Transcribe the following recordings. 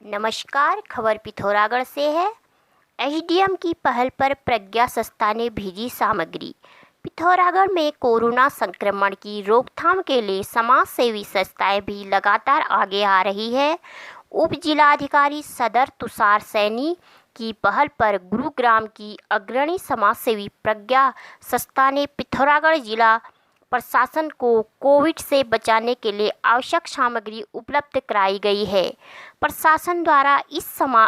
नमस्कार। खबर पिथौरागढ़ से है। एसडीएम की पहल पर प्रज्ञा संस्था ने भेजी सामग्री। पिथौरागढ़ में कोरोना संक्रमण की रोकथाम के लिए समाज सेवी संस्थाएं भी लगातार आगे आ रही है। उप जिलाधिकारी सदर तुषार सैनी की पहल पर गुरुग्राम की अग्रणी समाज सेवी प्रज्ञा संस्था ने पिथौरागढ़ जिला प्रशासन को कोविड से बचाने के लिए आवश्यक सामग्री उपलब्ध कराई गई है। प्रशासन द्वारा इस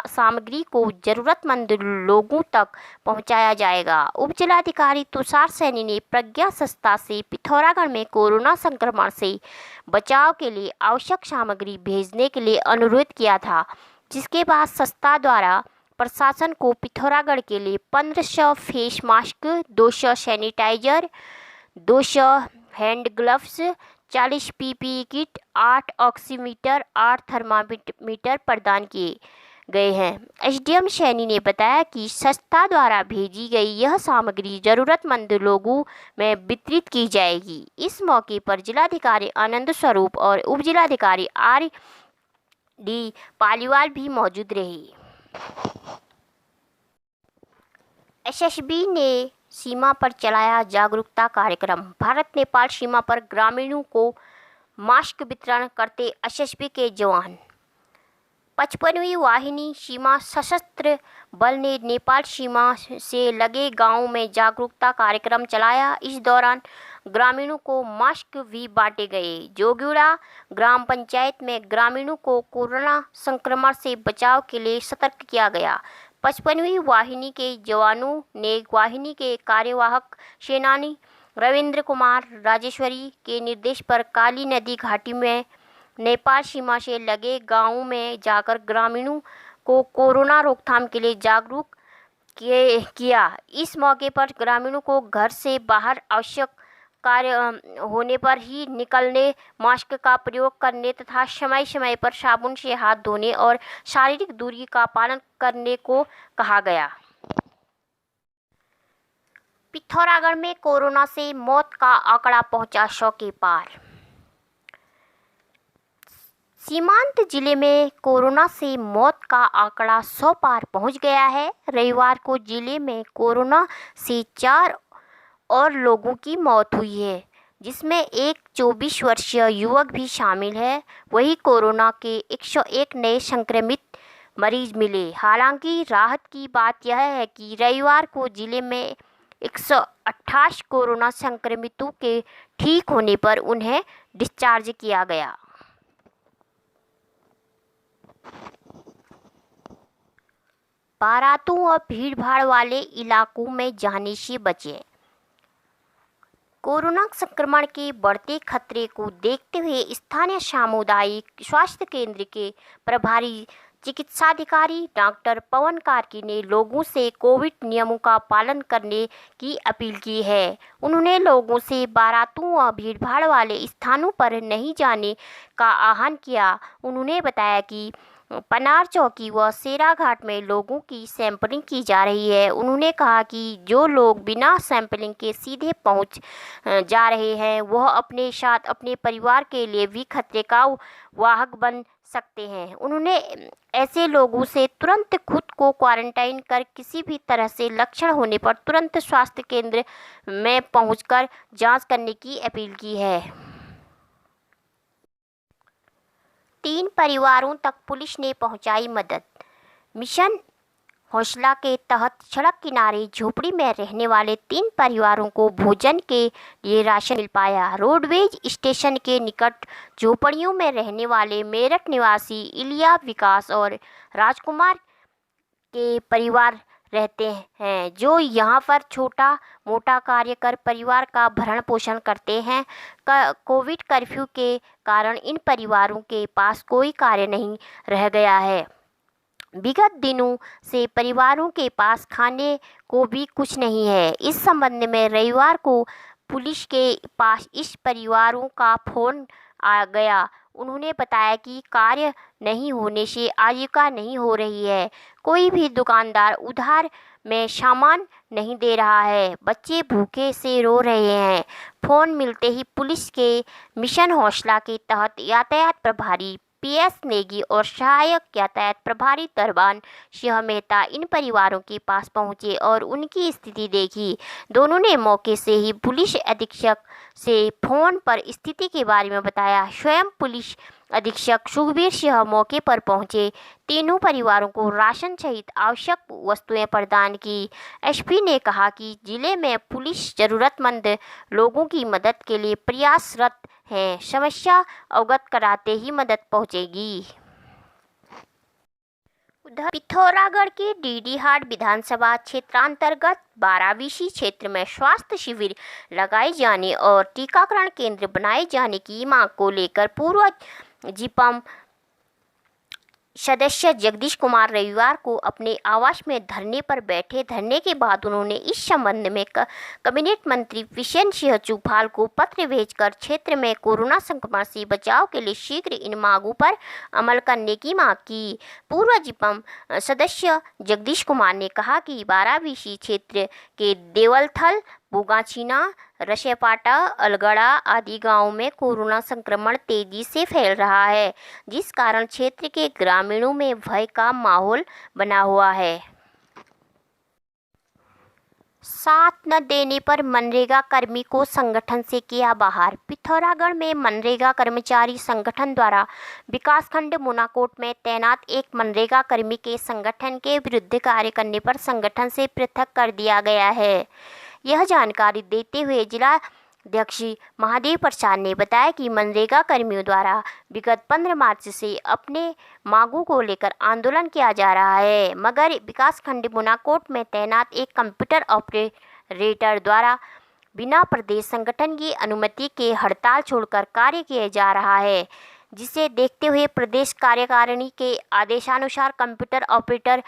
सामग्री को जरूरतमंद लोगों तक पहुंचाया जाएगा। उप जिलाधिकारी तुषार सैनी ने प्रज्ञा संस्था से पिथौरागढ़ में कोरोना संक्रमण से बचाव के लिए आवश्यक सामग्री भेजने के लिए अनुरोध किया था, जिसके बाद संस्था द्वारा प्रशासन को पिथौरागढ़ के लिए 1500 face mask, 200 sanitiser, 200 hand gloves, 40 PPE kit, 8 oximeter, 8 thermometer प्रदान किए गए हैं। एसडीएम सैनी ने बताया कि संस्था द्वारा भेजी गई यह सामग्री जरूरतमंद लोगों में वितरित की जाएगी। इस मौके पर जिलाधिकारी आनंद स्वरूप और उप जिलाधिकारी आर डी पालीवाल भी मौजूद रहे। एसएसबी ने सीमा पर चलाया जागरूकता कार्यक्रम। भारत नेपाल सीमा पर ग्रामीणों को मास्क वितरण करते एसएसबी के जवान। 55वीं वाहिनी सीमा सशस्त्र बल ने नेपाल सीमा से लगे गांवों में जागरूकता कार्यक्रम चलाया। इस दौरान ग्रामीणों को मास्क भी बांटे गए। जोगुड़ा ग्राम पंचायत में ग्रामीणों को कोरोना संक्रमण से बचाव के लिए सतर्क किया गया। 55वीं वाहिनी के जवानों ने वाहिनी के कार्यवाहक सेनानी रविंद्र कुमार राजेश्वरी के निर्देश पर काली नदी घाटी में नेपाल सीमा से लगे गांवों में जाकर ग्रामीणों को कोरोना रोकथाम के लिए जागरूक किया। इस मौके पर ग्रामीणों को घर से बाहर आवश्यक कार्य होने पर ही निकलने, मास्क का प्रयोग करने तथा समय समय पर साबुन से हाथ धोने और शारीरिक दूरी का पालन करने को कहा गया। पिथौरागढ़ में कोरोना से मौत का आंकड़ा पहुंचा 100 के पार। सीमांत जिले में कोरोना से मौत का आंकड़ा 100 पार पहुंच गया है। रविवार को जिले में कोरोना से 4 और लोगों की मौत हुई है, जिसमें एक 24 वर्षीय युवक भी शामिल है। वहीं कोरोना के 101 नए संक्रमित मरीज मिले। हालांकि राहत की बात यह है कि रविवार को जिले में 128 कोरोना संक्रमितों के ठीक होने पर उन्हें डिस्चार्ज किया गया। बारातों और भीड़भाड़ वाले इलाकों में जाने से बचें। कोरोना संक्रमण के बढ़ते खतरे को देखते हुए स्थानीय सामुदायिक स्वास्थ्य केंद्र के प्रभारी चिकित्साधिकारी डॉक्टर पवन कार्की ने लोगों से कोविड नियमों का पालन करने की अपील की है। उन्होंने लोगों से बारातों और भीड़भाड़ वाले स्थानों पर नहीं जाने का आह्वान किया। उन्होंने बताया कि पनार चौकी व सेराघाट में लोगों की सैंपलिंग की जा रही है। उन्होंने कहा कि जो लोग बिना सैंपलिंग के सीधे पहुंच जा रहे हैं, वह अपने साथ अपने परिवार के लिए भी खतरे का वाहक बन सकते हैं। उन्होंने ऐसे लोगों से तुरंत खुद को क्वारंटाइन कर किसी भी तरह से लक्षण होने पर तुरंत स्वास्थ्य केंद्र में पहुंचकर जांच करने की अपील की है। 3 परिवारों तक पुलिस ने पहुंचाई मदद। मिशन हौसला के तहत सड़क किनारे झोपड़ी में रहने वाले 3 परिवारों को भोजन के लिए राशन मिल पाया। रोडवेज स्टेशन के निकट झोपड़ियों में रहने वाले मेरठ निवासी इलिया, विकास और राजकुमार के परिवार रहते हैं, जो यहाँ पर छोटा मोटा कार्य कर परिवार का भरण पोषण करते हैं। कोविड कर्फ्यू के कारण इन परिवारों के पास कोई कार्य नहीं रह गया है। विगत दिनों से परिवारों के पास खाने को भी कुछ नहीं है। इस संबंध में रविवार को पुलिस के पास इस परिवारों का फोन आ गया। उन्होंने बताया कि कार्य नहीं होने से आजीविका नहीं हो रही है। कोई भी दुकानदार उधार में सामान नहीं दे रहा है। बच्चे भूखे से रो रहे हैं। फोन मिलते ही पुलिस के मिशन हौसला के तहत यातायात प्रभारी PS नेगी और सहायक यातायात प्रभारी तरबान सिंह मेहता इन परिवारों के पास पहुंचे और उनकी स्थिति देखी। दोनों ने मौके से ही पुलिस अधीक्षक से फोन पर स्थिति के बारे में बताया। स्वयं पुलिस अधीक्षक सुखबीर सिंह मौके पर पहुंचे, तीनों परिवारों को राशन सहित आवश्यक वस्तुएं प्रदान की। एसपी ने कहा कि जिले में पुलिस जरूरतमंद लोगों की मदद के लिए प्रयासरत है, समस्या अवगत कराते ही मदद पहुंचेगी। उधर पिथौरागढ़ के डीडीहाट विधानसभा क्षेत्रांतर्गत 12 क्षेत्र में स्वास्थ्य शिविर लगाए जाने और टीकाकरण केंद्र बनाए जाने की मांग को लेकर पूर्व जिपम सदस्य जगदीश कुमार रविवार को अपने आवास में धरने पर बैठे। धरने के बाद उन्होंने इस संबंध में कैबिनेट मंत्री विशेन सिंह चुफाल को पत्र भेजकर क्षेत्र में कोरोना संक्रमण से बचाव के लिए शीघ्र इन मांगों पर अमल करने की मांग की। पूर्व जिपम सदस्य जगदीश कुमार ने कहा कि 12 क्षेत्र के देवलथल, बुगाछीना, रसेपाटा, अलगड़ा आदि गांवों में कोरोना संक्रमण तेजी से फैल रहा है, जिस कारण क्षेत्र के ग्रामीणों में भय का माहौल बना हुआ है। साथ न देने पर मनरेगा कर्मी को संगठन से किया बाहर। पिथौरागढ़ में मनरेगा कर्मचारी संगठन द्वारा विकासखंड मुनाकोट में तैनात एक मनरेगा कर्मी के संगठन के विरुद्ध कार्य करने पर संगठन से पृथक कर दिया गया है। यह जानकारी देते हुए जिला अध्यक्ष महादेव प्रसाद ने बताया कि मनरेगा कर्मियों द्वारा विगत 15 मार्च से अपने मांगों को लेकर आंदोलन किया जा रहा है, मगर विकासखंड मुनाकोट में तैनात एक कंप्यूटर ऑपरेटर द्वारा बिना प्रदेश संगठन की अनुमति के हड़ताल छोड़कर कार्य किया जा रहा है, जिसे देखते हुए प्रदेश कार्यकारिणी के आदेशानुसार कंप्यूटर ऑपरेटर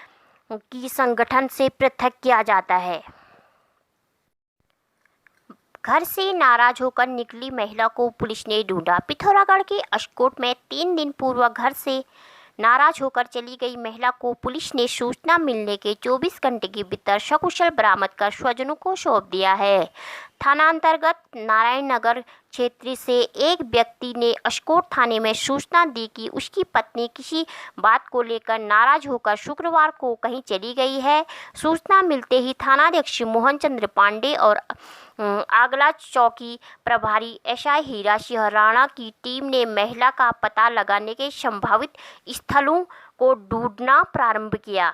की संगठन से पृथक किया जाता है। घर से नाराज होकर निकली महिला को पुलिस ने ढूंढा। पिथौरागढ़ के अशकोट में 3 दिन पूर्व घर से नाराज होकर चली गई महिला को पुलिस ने सूचना मिलने के 24 घंटे के भीतर सकुशल बरामद कर स्वजनों को सौंप दिया है। थाना अंतर्गत नारायण नगर क्षेत्र से एक व्यक्ति ने अशकोट थाने में सूचना दी कि उसकी पत्नी किसी बात को लेकर नाराज होकर शुक्रवार को कहीं चली गई है। सूचना मिलते ही थानाध्यक्ष मोहन चंद्र पांडे और आगला चौकी प्रभारी एसआई हीरा सिंह राणा की टीम ने महिला का पता लगाने के संभावित स्थलों को ढूंढना प्रारंभ किया।